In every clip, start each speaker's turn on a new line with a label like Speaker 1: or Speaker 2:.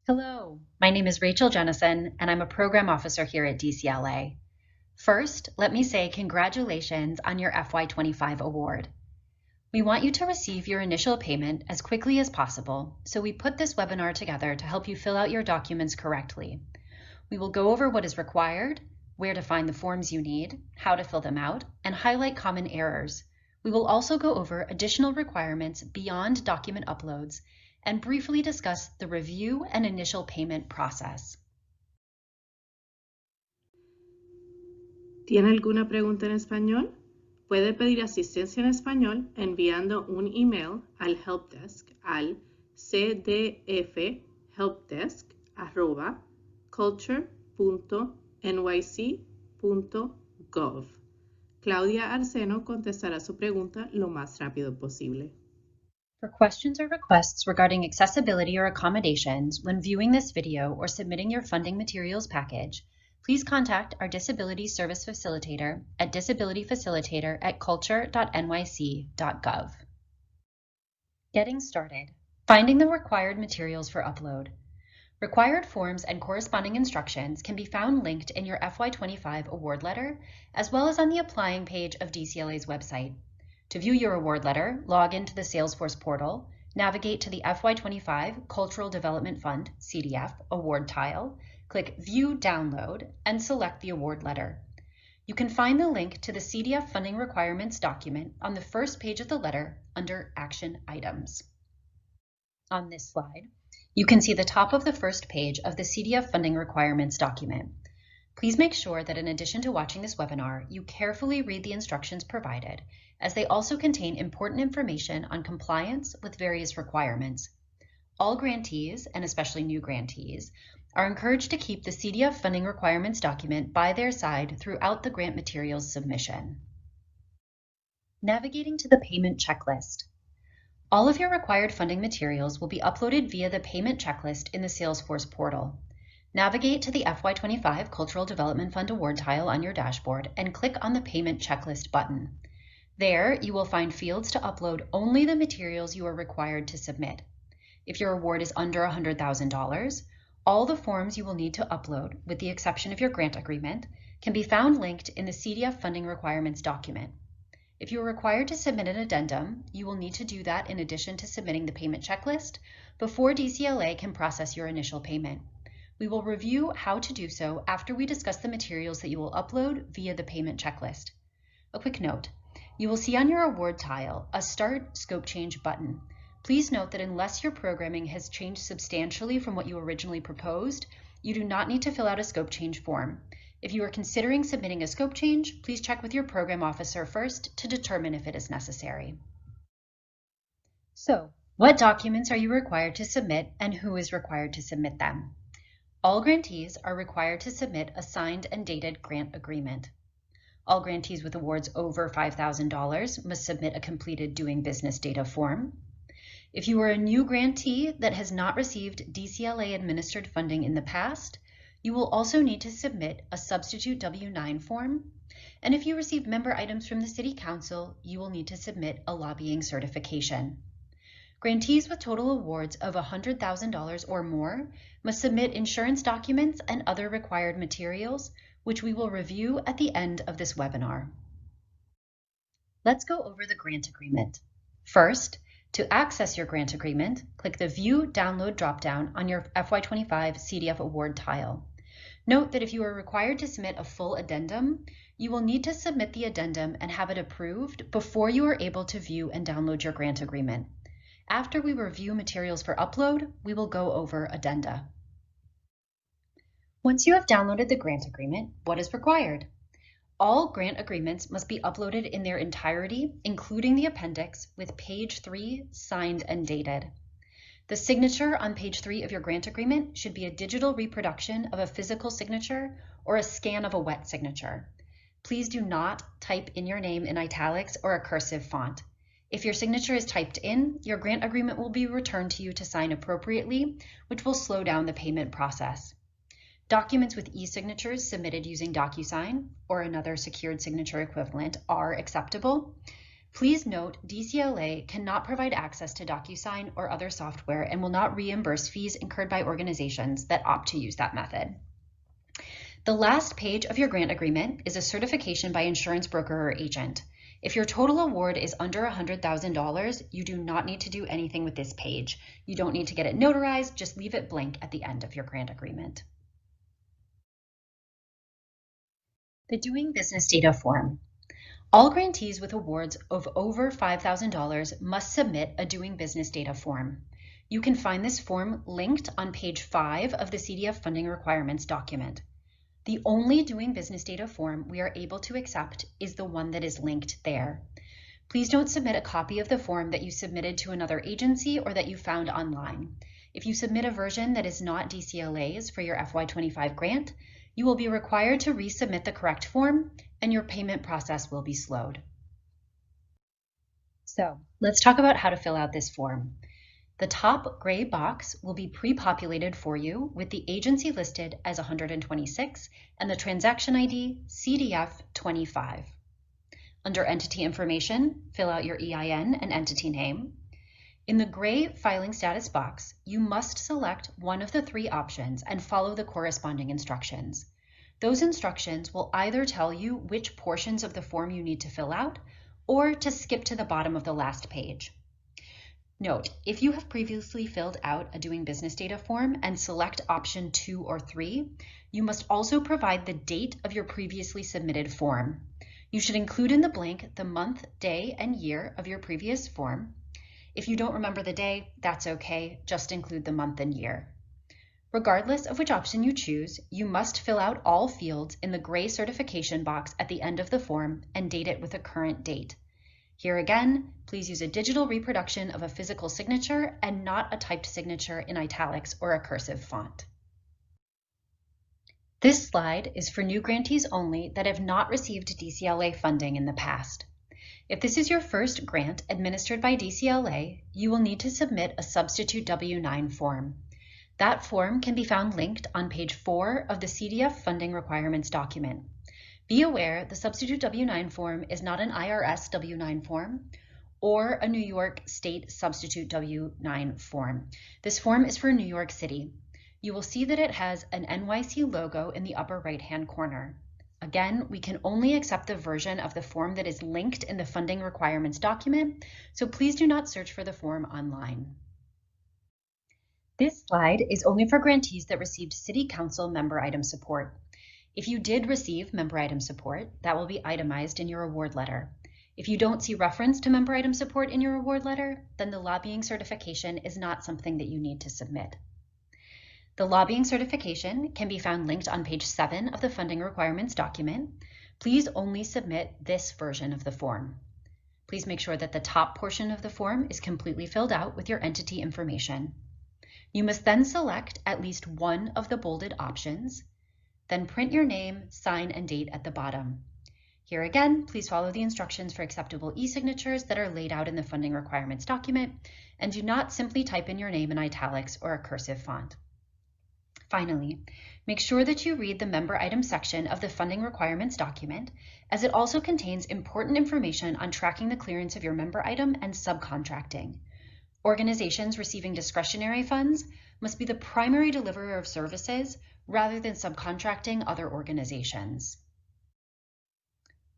Speaker 1: Hello, my name is Rachel Jennison, and I'm a program officer here at DCLA. First, let me say congratulations on your FY25 award. We want you to receive your initial payment as quickly as possible, so we put this webinar together to help you fill out your documents correctly. We will go over what is required, where to find the forms you need, how to fill them out, and highlight common errors. We will also go over additional requirements beyond document uploads and briefly discuss the review and initial payment process.
Speaker 2: ¿Tiene alguna pregunta en español? Puede pedir asistencia en español enviando un email al helpdesk al cdfhelpdesk@culture.nyc.gov. Claudia Arseno contestará su pregunta lo más rápido posible.
Speaker 1: For questions or requests regarding accessibility or accommodations when viewing this video or submitting your funding materials package, please contact our Disability Service Facilitator at disabilityfacilitator@culture.nyc.gov. Getting started. Finding the required materials for upload. Required forms and corresponding instructions can be found linked in your FY25 award letter, as well as on the applying page of DCLA's website. To view your award letter, log into the Salesforce portal, navigate to the FY25 Cultural Development Fund, CDF, award tile, click View Download, and select the award letter. You can find the link to the CDF Funding Requirements document on the first page of the letter under Action Items. On this slide, you can see the top of the first page of the CDF Funding Requirements document. Please make sure that in addition to watching this webinar, you carefully read the instructions provided, as they also contain important information on compliance with various requirements. All grantees, and especially new grantees, are encouraged to keep the CDF Funding Requirements document by their side throughout the grant materials submission. Navigating to the payment checklist. All of your required funding materials will be uploaded via the payment checklist in the Salesforce portal. Navigate to the FY25 Cultural Development Fund award tile on your dashboard and click on the Payment Checklist button. There, you will find fields to upload only the materials you are required to submit. If your award is under $100,000, all the forms you will need to upload, with the exception of your grant agreement, can be found linked in the CDF Funding Requirements document. If you are required to submit an addendum, you will need to do that in addition to submitting the payment checklist before DCLA can process your initial payment. We will review how to do so after we discuss the materials that you will upload via the payment checklist. A quick note, you will see on your award tile a Start Scope Change button. Please note that unless your programming has changed substantially from what you originally proposed, you do not need to fill out a scope change form. If you are considering submitting a scope change, please check with your program officer first to determine if it is necessary. So, what documents are you required to submit and who is required to submit them? All grantees are required to submit a signed and dated grant agreement. All grantees with awards over $5,000 must submit a completed doing business data form. If you are a new grantee that has not received DCLA administered funding in the past, you will also need to submit a substitute W-9 form. And if you receive member items from the City Council, you will need to submit a lobbying certification. Grantees with total awards of $100,000 or more must submit insurance documents and other required materials, which we will review at the end of this webinar. Let's go over the grant agreement. First, to access your grant agreement, click the View Download dropdown on your FY25 CDF award tile. Note that if you are required to submit a full addendum, you will need to submit the addendum and have it approved before you are able to view and download your grant agreement. After we review materials for upload, we will go over addenda. Once you have downloaded the grant agreement, what is required? All grant agreements must be uploaded in their entirety, including the appendix, with page 3 signed and dated. The signature on page 3 of your grant agreement should be a digital reproduction of a physical signature or a scan of a wet signature. Please do not type in your name in italics or a cursive font. If your signature is typed in, your grant agreement will be returned to you to sign appropriately, which will slow down the payment process. Documents with e-signatures submitted using DocuSign or another secured signature equivalent are acceptable. Please note, DCLA cannot provide access to DocuSign or other software and will not reimburse fees incurred by organizations that opt to use that method. The last page of your grant agreement is a certification by insurance broker or agent. If your total award is under $100,000, you do not need to do anything with this page. You don't need to get it notarized, just leave it blank at the end of your grant agreement. The Doing Business Data form. All grantees with awards of over $5,000 must submit a Doing Business Data form. You can find this form linked on page 5 of the CDF funding requirements document. The only Doing Business Data form we are able to accept is the one that is linked there. Please don't submit a copy of the form that you submitted to another agency or that you found online. If you submit a version that is not DCLA's for your FY25 grant, you will be required to resubmit the correct form and your payment process will be slowed. So let's talk about how to fill out this form. The top gray box will be pre-populated for you with the agency listed as 126 and the transaction ID CDF 25. Under Entity Information, fill out your EIN and entity name. In the gray Filing Status box, you must select one of the 3 options and follow the corresponding instructions. Those instructions will either tell you which portions of the form you need to fill out or to skip to the bottom of the last page. Note, if you have previously filled out a Doing Business Data form and select option 2 or 3, you must also provide the date of your previously submitted form. You should include in the blank the month, day, and year of your previous form. If you don't remember the day, that's okay, just include the month and year. Regardless of which option you choose, you must fill out all fields in the gray certification box at the end of the form and date it with a current date. Here again, please use a digital reproduction of a physical signature and not a typed signature in italics or a cursive font. This slide is for new grantees only that have not received DCLA funding in the past. If this is your first grant administered by DCLA, you will need to submit a substitute W-9 form. That form can be found linked on page 4 of the CDF funding requirements document. Be aware the substitute W-9 form is not an IRS W-9 form or a New York State substitute W-9 form. This form is for New York City. You will see that it has an NYC logo in the upper right-hand corner. Again, we can only accept the version of the form that is linked in the funding requirements document, so please do not search for the form online. This slide is only for grantees that received City Council member item support. If you did receive member item support, that will be itemized in your award letter. If you don't see reference to member item support in your award letter, then the lobbying certification is not something that you need to submit. The lobbying certification can be found linked on page 7 of the funding requirements document. Please only submit this version of the form. Please make sure that the top portion of the form is completely filled out with your entity information. You must then select at least one of the bolded options, then print your name, sign, and date at the bottom. Here again, please follow the instructions for acceptable e-signatures that are laid out in the funding requirements document, and do not simply type in your name in italics or a cursive font. Finally, make sure that you read the member item section of the funding requirements document, as it also contains important information on tracking the clearance of your member item and subcontracting. Organizations receiving discretionary funds must be the primary deliverer of services rather than subcontracting other organizations.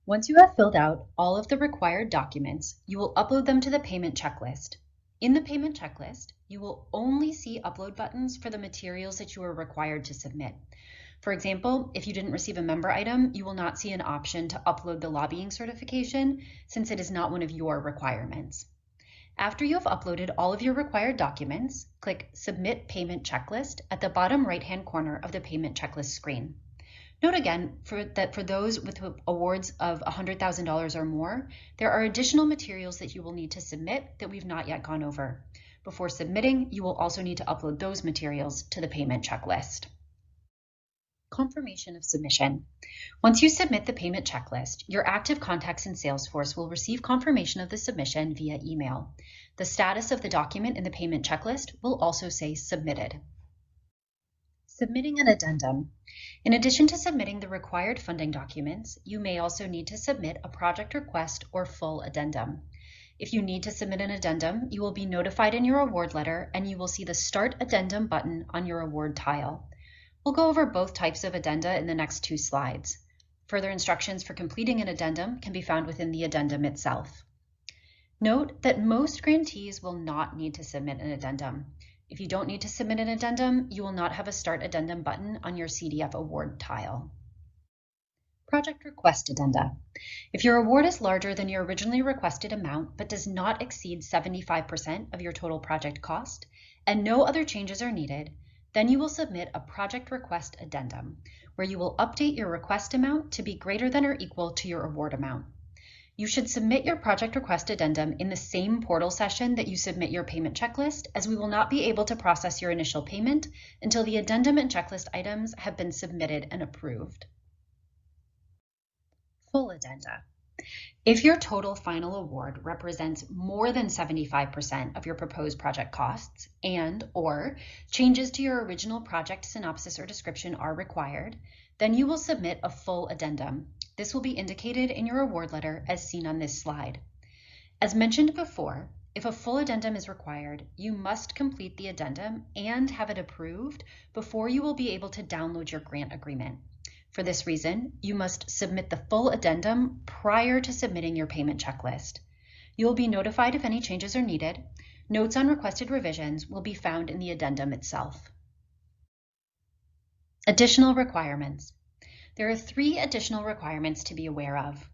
Speaker 1: Once you have filled out all of the required documents, you will upload them to the payment checklist. In the payment checklist, you will only see upload buttons for the materials that you are required to submit. For example, if you didn't receive a member item, you will not see an option to upload the lobbying certification since it is not one of your requirements. After you have uploaded all of your required documents, click Submit Payment Checklist at the bottom right-hand corner of the payment checklist screen. Note again that for those with awards of $100,000 or more, there are additional materials that you will need to submit that we've not yet gone over. Before submitting, you will also need to upload those materials to the payment checklist. Confirmation of submission. Once you submit the payment checklist, your active contacts in Salesforce will receive confirmation of the submission via email. The status of the document in the payment checklist will also say submitted. Submitting an addendum. In addition to submitting the required funding documents, you may also need to submit a project request or full addendum. If you need to submit an addendum, you will be notified in your award letter and you will see the Start Addendum button on your award tile. We'll go over both types of addenda in the next 2 slides. Further instructions for completing an addendum can be found within the addendum itself. Note that most grantees will not need to submit an addendum. If you don't need to submit an addendum, you will not have a Start Addendum button on your CDF award tile. Project Request Addenda. If your award is larger than your originally requested amount but does not exceed 75% of your total project cost and no other changes are needed, then you will submit a Project Request Addendum, where you will update your request amount to be greater than or equal to your award amount. You should submit your Project Request Addendum in the same portal session that you submit your payment checklist, as we will not be able to process your initial payment until the addendum and checklist items have been submitted and approved. Full addenda. If your total final award represents more than 75% of your proposed project costs and/or changes to your original project synopsis or description are required, then you will submit a full addendum. This will be indicated in your award letter as seen on this slide. As mentioned before, if a full addendum is required, you must complete the addendum and have it approved before you will be able to download your grant agreement. For this reason, you must submit the full addendum prior to submitting your payment checklist. You will be notified if any changes are needed. Notes on requested revisions will be found in the addendum itself. Additional requirements. There are 3 additional requirements to be aware of.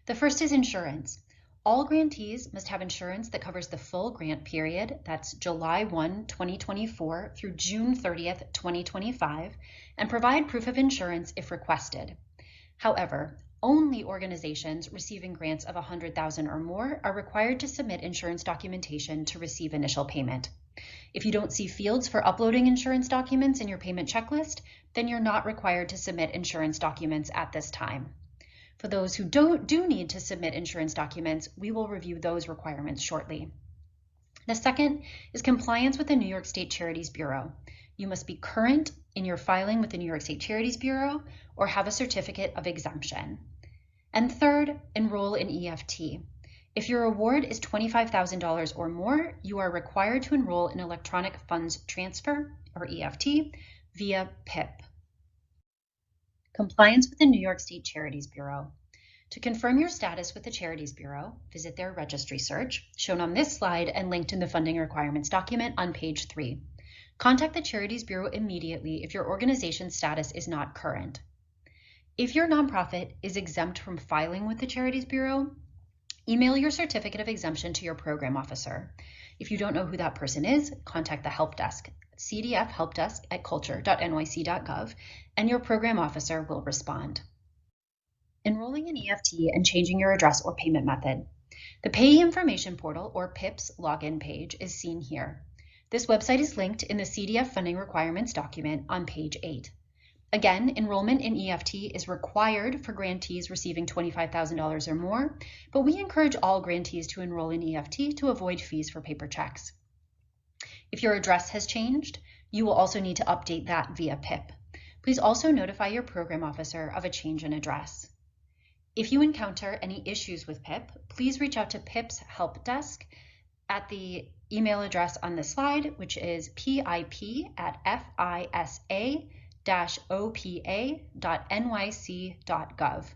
Speaker 1: The first is insurance. All grantees must have insurance that covers the full grant period, that's July 1, 2024 through June 30th, 2025, and provide proof of insurance if requested. However, only organizations receiving grants of $100,000 or more are required to submit insurance documentation to receive initial payment. If you don't see fields for uploading insurance documents in your payment checklist, then you're not required to submit insurance documents at this time. For those who do need to submit insurance documents, we will review those requirements shortly. The second is compliance with the New York State Charities Bureau. You must be current in your filing with the New York State Charities Bureau or have a certificate of exemption. And third, enroll in EFT. If your award is $25,000 or more, you are required to enroll in Electronic Funds Transfer, or EFT, via PIP. Compliance with the New York State Charities Bureau. To confirm your status with the Charities Bureau, visit their registry search, shown on this slide and linked in the funding requirements document on page 3. Contact the Charities Bureau immediately if your organization's status is not current. If your nonprofit is exempt from filing with the Charities Bureau, email your certificate of exemption to your program officer. If you don't know who that person is, contact the help desk, CDF helpdesk at culture.nyc.gov, and your program officer will respond. Enrolling in EFT and changing your address or payment method. The Payee Information Portal, or PIP's login page, is seen here. This website is linked in the CDF funding requirements document on page 8. Again, enrollment in EFT is required for grantees receiving $25,000 or more, but we encourage all grantees to enroll in EFT to avoid fees for paper checks. If your address has changed, you will also need to update that via PIP. Please also notify your program officer of a change in address. If you encounter any issues with PIP, please reach out to PIP's help desk at the email address on the slide, which is pip@fisa-opa.nyc.gov.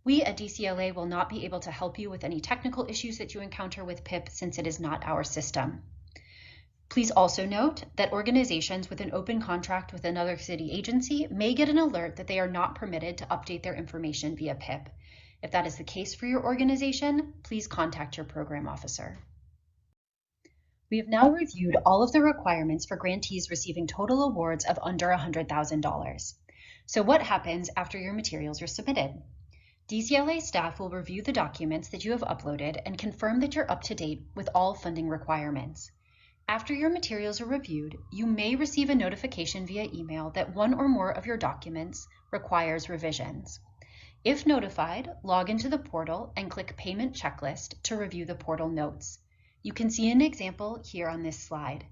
Speaker 1: We at DCLA will not be able to help you with any technical issues that you encounter with PIP since it is not our system. Please also note that organizations with an open contract with another city agency may get an alert that they are not permitted to update their information via PIP. If that is the case for your organization, please contact your program officer. We have now reviewed all of the requirements for grantees receiving total awards of under $100,000. So what happens after your materials are submitted? DCLA staff will review the documents that you have uploaded and confirm that you're up to date with all funding requirements. After your materials are reviewed, you may receive a notification via email that one or more of your documents requires revisions. If notified, log into the portal and click Payment Checklist to review the portal notes. You can see an example here on this slide.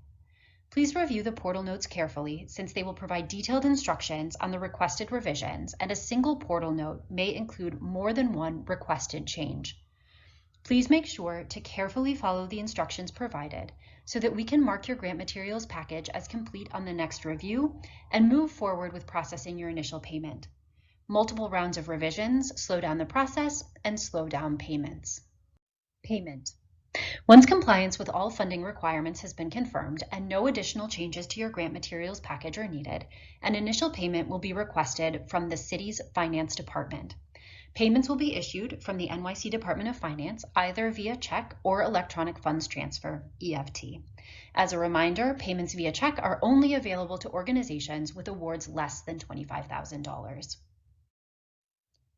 Speaker 1: Please review the portal notes carefully since they will provide detailed instructions on the requested revisions, and a single portal note may include more than one requested change. Please make sure to carefully follow the instructions provided so that we can mark your grant materials package as complete on the next review and move forward with processing your initial payment. Multiple rounds of revisions slow down the process and slow down payments. Payment. Once compliance with all funding requirements has been confirmed and no additional changes to your grant materials package are needed, an initial payment will be requested from the city's finance department. Payments will be issued from the NYC Department of Finance either via check or electronic funds transfer, EFT. As a reminder, payments via check are only available to organizations with awards less than $25,000.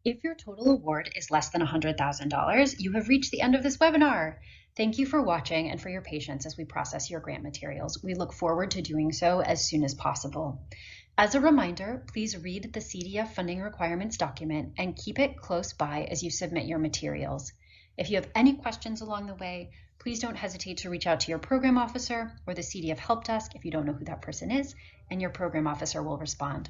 Speaker 1: If your total award is less than $100,000, you have reached the end of this webinar. Thank you for watching and for your patience as we process your grant materials. We look forward to doing so as soon as possible. As a reminder, please read the CDF funding requirements document and keep it close by as you submit your materials. If you have any questions along the way, please don't hesitate to reach out to your program officer or the CDF help desk if you don't know who that person is, and your program officer will respond.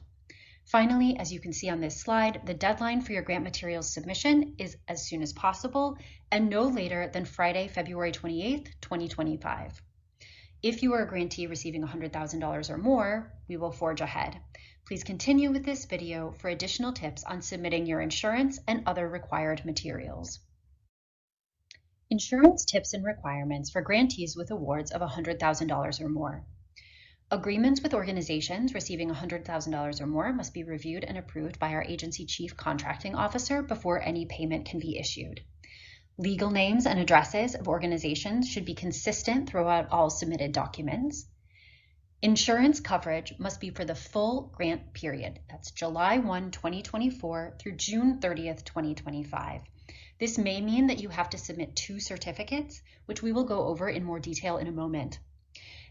Speaker 1: Finally, as you can see on this slide, the deadline for your grant materials submission is as soon as possible and no later than Friday, February 28th, 2025. If you are a grantee receiving $100,000 or more, we will forge ahead. Please continue with this video for additional tips on submitting your insurance and other required materials. Insurance tips and requirements for grantees with awards of $100,000 or more. Agreements with organizations receiving $100,000 or more must be reviewed and approved by our agency chief contracting officer before any payment can be issued. Legal names and addresses of organizations should be consistent throughout all submitted documents. Insurance coverage must be for the full grant period. That's July 1, 2024 through June 30th, 2025. This may mean that you have to submit 2 certificates, which we will go over in more detail in a moment.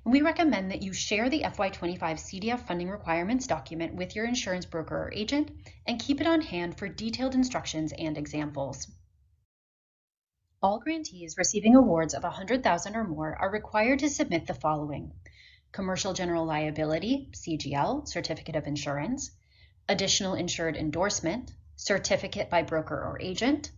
Speaker 1: And we recommend that you share the FY25 CDF funding requirements document with your insurance broker or agent and keep it on hand for detailed instructions and examples. All grantees receiving awards of $100,000 or more are required to submit the following: Commercial General Liability, CGL, Certificate of Insurance, Additional Insured Endorsement, Certificate by Broker or Agent,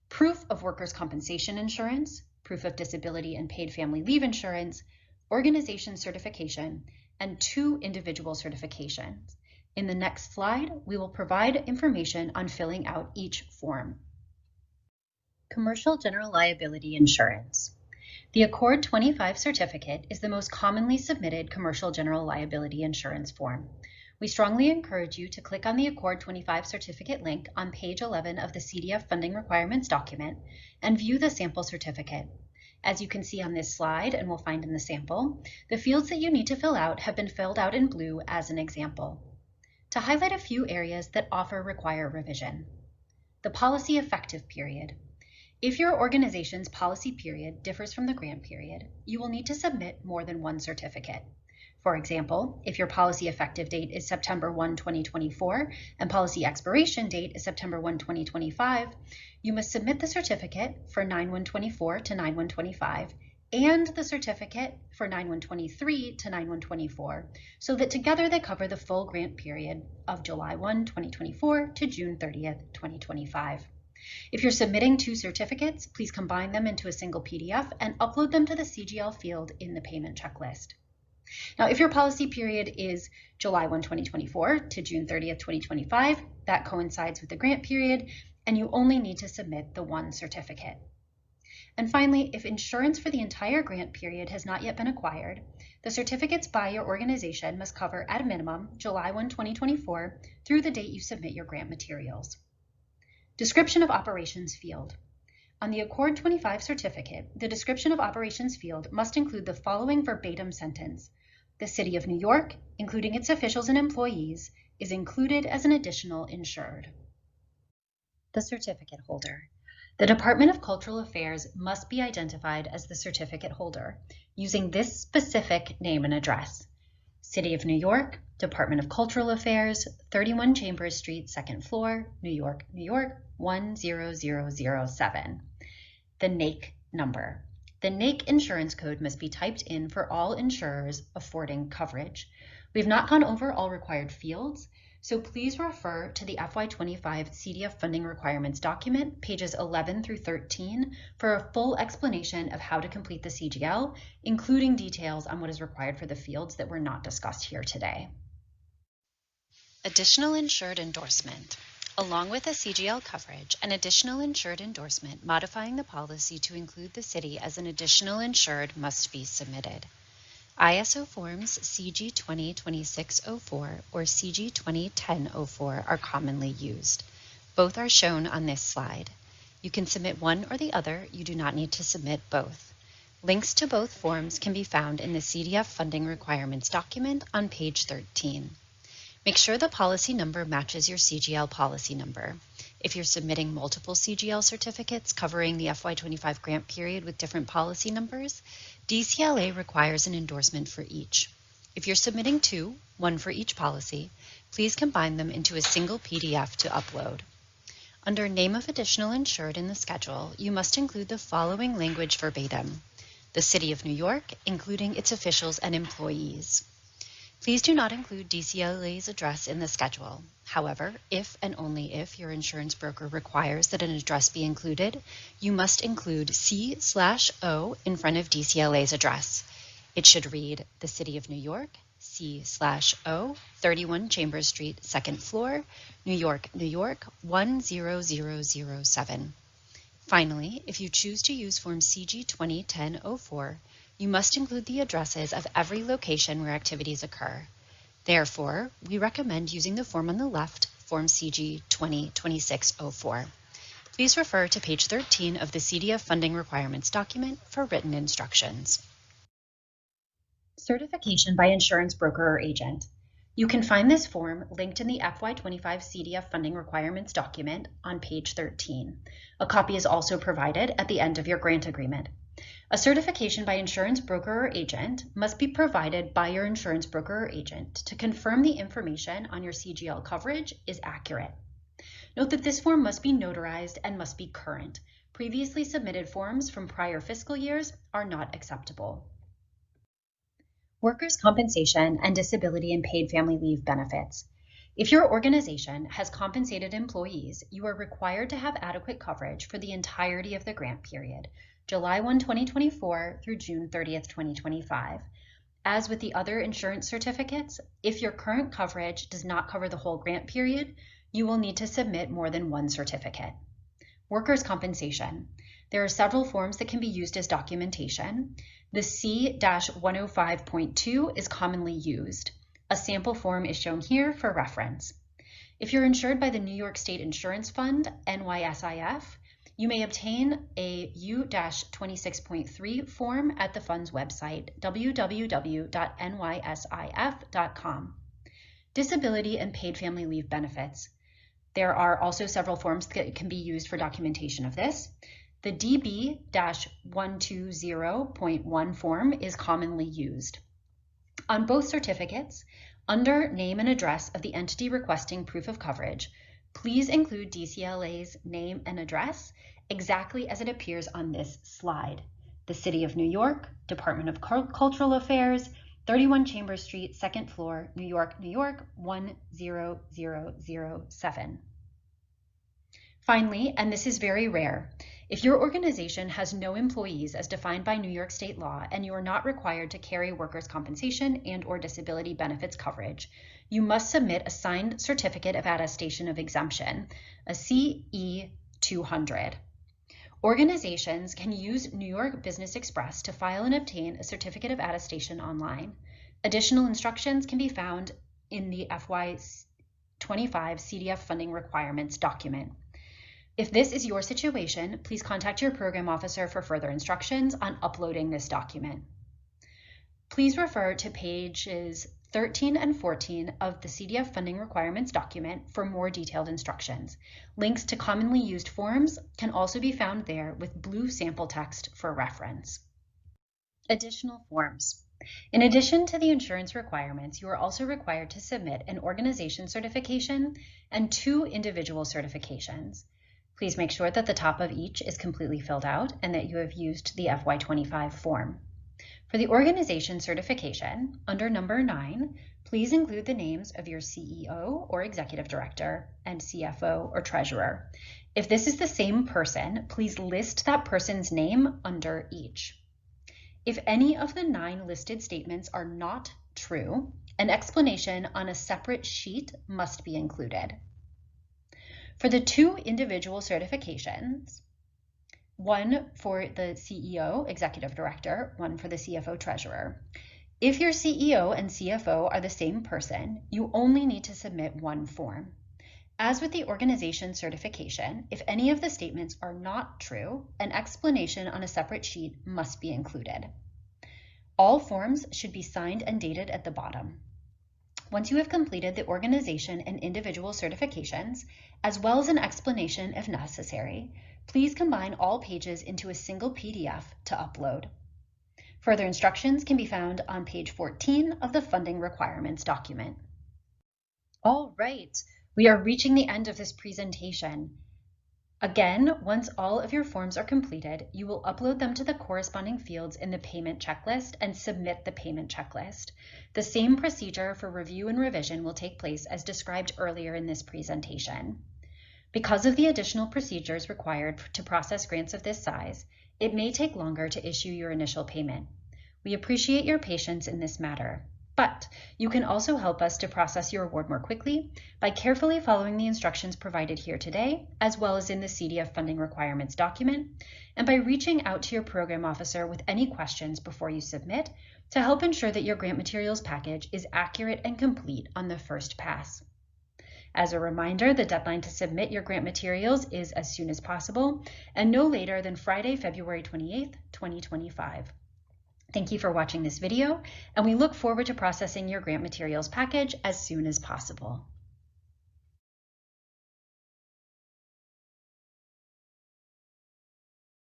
Speaker 1: Proof of Workers' Compensation Insurance, Proof of Disability and Paid Family Leave Insurance, Organization Certification, and 2 individual certifications. In the next slide, we will provide information on filling out each form. Commercial General Liability Insurance. The Accord 25 certificate is the most commonly submitted commercial general liability insurance form. We strongly encourage you to click on the Accord 25 certificate link on page 11 of the CDF funding requirements document and view the sample certificate. As you can see on this slide, and we'll find in the sample, the fields that you need to fill out have been filled out in blue as an example. To highlight a few areas that require revision. The policy effective period. If your organization's policy period differs from the grant period, you will need to submit more than 1 certificate. For example, if your policy effective date is September 1, 2024, and policy expiration date is September 1, 2025, you must submit the certificate for 9/1/24 to 9/1/25 and the certificate for 9/1/23 to 9/1/24, so that together they cover the full grant period of July 1, 2024 to June 30th, 2025. If you're submitting 2 certificates, please combine them into a single PDF and upload them to the CGL field in the payment checklist. Now, if your policy period is July 1, 2024 to June 30th, 2025, that coincides with the grant period, and you only need to submit the 1 certificate. And finally, if insurance for the entire grant period has not yet been acquired, the certificates by your organization must cover at a minimum July 1, 2024 through the date you submit your grant materials. Description of operations field. On the Accord 25 certificate, the description of operations field must include the following verbatim sentence: the City of New York, including its officials and employees, is included as an additional insured. The certificate holder. The Department of Cultural Affairs must be identified as the certificate holder using this specific name and address: City of New York, Department of Cultural Affairs, 31 Chambers Street, 2nd floor, New York, New York, 10007. The NAIC number. The NAIC insurance code must be typed in for all insurers affording coverage. We've not gone over all required fields, so please refer to the FY25 CDF funding requirements document, pages 11 through 13, for a full explanation of how to complete the CGL, including details on what is required for the fields that were not discussed here today. Additional insured endorsement. Along with a CGL coverage, an additional insured endorsement modifying the policy to include the city as an additional insured must be submitted. ISO forms CG 202604 or CG 201004 are commonly used. Both are shown on this slide. You can submit one or the other. You do not need to submit both. Links to both forms can be found in the CDF funding requirements document on page 13. Make sure the policy number matches your CGL policy number. If you're submitting multiple CGL certificates covering the FY25 grant period with different policy numbers, DCLA requires an endorsement for each. If you're submitting two, one for each policy, please combine them into a single PDF to upload. Under Name of Additional Insured in the schedule, you must include the following language verbatim: the City of New York, including its officials and employees. Please do not include DCLA's address in the schedule. However, if and only if your insurance broker requires that an address be included, you must include C/O in front of DCLA's address. It should read the City of New York, C/O, 31 Chambers Street, 2nd floor, New York, New York, 10007. Finally, if you choose to use Form CG 201004, you must include the addresses of every location where activities occur. Therefore, we recommend using the form on the left, Form CG 202604. Please refer to page 13 of the CDF funding requirements document for written instructions. Certification by insurance broker or agent. You can find this form linked in the FY25 CDF funding requirements document on page 13. A copy is also provided at the end of your grant agreement. A certification by insurance broker or agent must be provided by your insurance broker or agent to confirm the information on your CGL coverage is accurate. Note that this form must be notarized and must be current. Previously submitted forms from prior fiscal years are not acceptable. Workers' compensation and disability and paid family leave benefits. If your organization has compensated employees, you are required to have adequate coverage for the entirety of the grant period, July 1, 2024 through June 30th, 2025. As with the other insurance certificates, if your current coverage does not cover the whole grant period, you will need to submit more than one certificate. Workers' compensation. There are several forms that can be used as documentation. The C-105.2 is commonly used. A sample form is shown here for reference. If you're insured by the New York State Insurance Fund, NYSIF, you may obtain a U-26.3 form at the fund's website, www.nysif.com. Disability and paid family leave benefits. There are also several forms that can be used for documentation of this. The DB-120.1 form is commonly used. On both certificates, under name and address of the entity requesting proof of coverage, please include DCLA's name and address exactly as it appears on this slide. The City of New York, Department of Cultural Affairs, 31 Chambers Street, 2nd floor, New York, New York, 10007. Finally, and this is very rare, if your organization has no employees as defined by New York State law and you are not required to carry workers' compensation and/or disability benefits coverage, you must submit a signed certificate of attestation of exemption, a CE-200. Organizations can use New York Business Express to file and obtain a certificate of attestation online. Additional instructions can be found in the FY25 CDF funding requirements document. If this is your situation, please contact your program officer for further instructions on uploading this document. Please refer to pages 13 and 14 of the CDF funding requirements document for more detailed instructions. Links to commonly used forms can also be found there with blue sample text for reference. Additional forms. In addition to the insurance requirements, you are also required to submit an organization certification and 2 individual certifications. Please make sure that the top of each is completely filled out and that you have used the FY25 form. For the organization certification, under number 9, please include the names of your CEO or executive director and CFO or treasurer. If this is the same person, please list that person's name under each. If any of the 9 listed statements are not true, an explanation on a separate sheet must be included. For the 2 individual certifications, one for the CEO, executive director, one for the CFO, treasurer. If your CEO and CFO are the same person, you only need to submit one form. As with the organization certification, if any of the statements are not true, an explanation on a separate sheet must be included. All forms should be signed and dated at the bottom. Once you have completed the organization and individual certifications, as well as an explanation if necessary, please combine all pages into a single PDF to upload. Further instructions can be found on page 14 of the funding requirements document. All right, we are reaching the end of this presentation. Again, once all of your forms are completed, you will upload them to the corresponding fields in the payment checklist and submit the payment checklist. The same procedure for review and revision will take place as described earlier in this presentation. Because of the additional procedures required to process grants of this size, it may take longer to issue your initial payment. We appreciate your patience in this matter, but you can also help us to process your award more quickly by carefully following the instructions provided here today, as well as in the CDF funding requirements document, and by reaching out to your program officer with any questions before you submit to help ensure that your grant materials package is accurate and complete on the first pass. As a reminder, the deadline to submit your grant materials is as soon as possible and no later than Friday, February 28th, 2025. Thank you for watching this video, and we look forward to processing your grant materials package as soon as possible.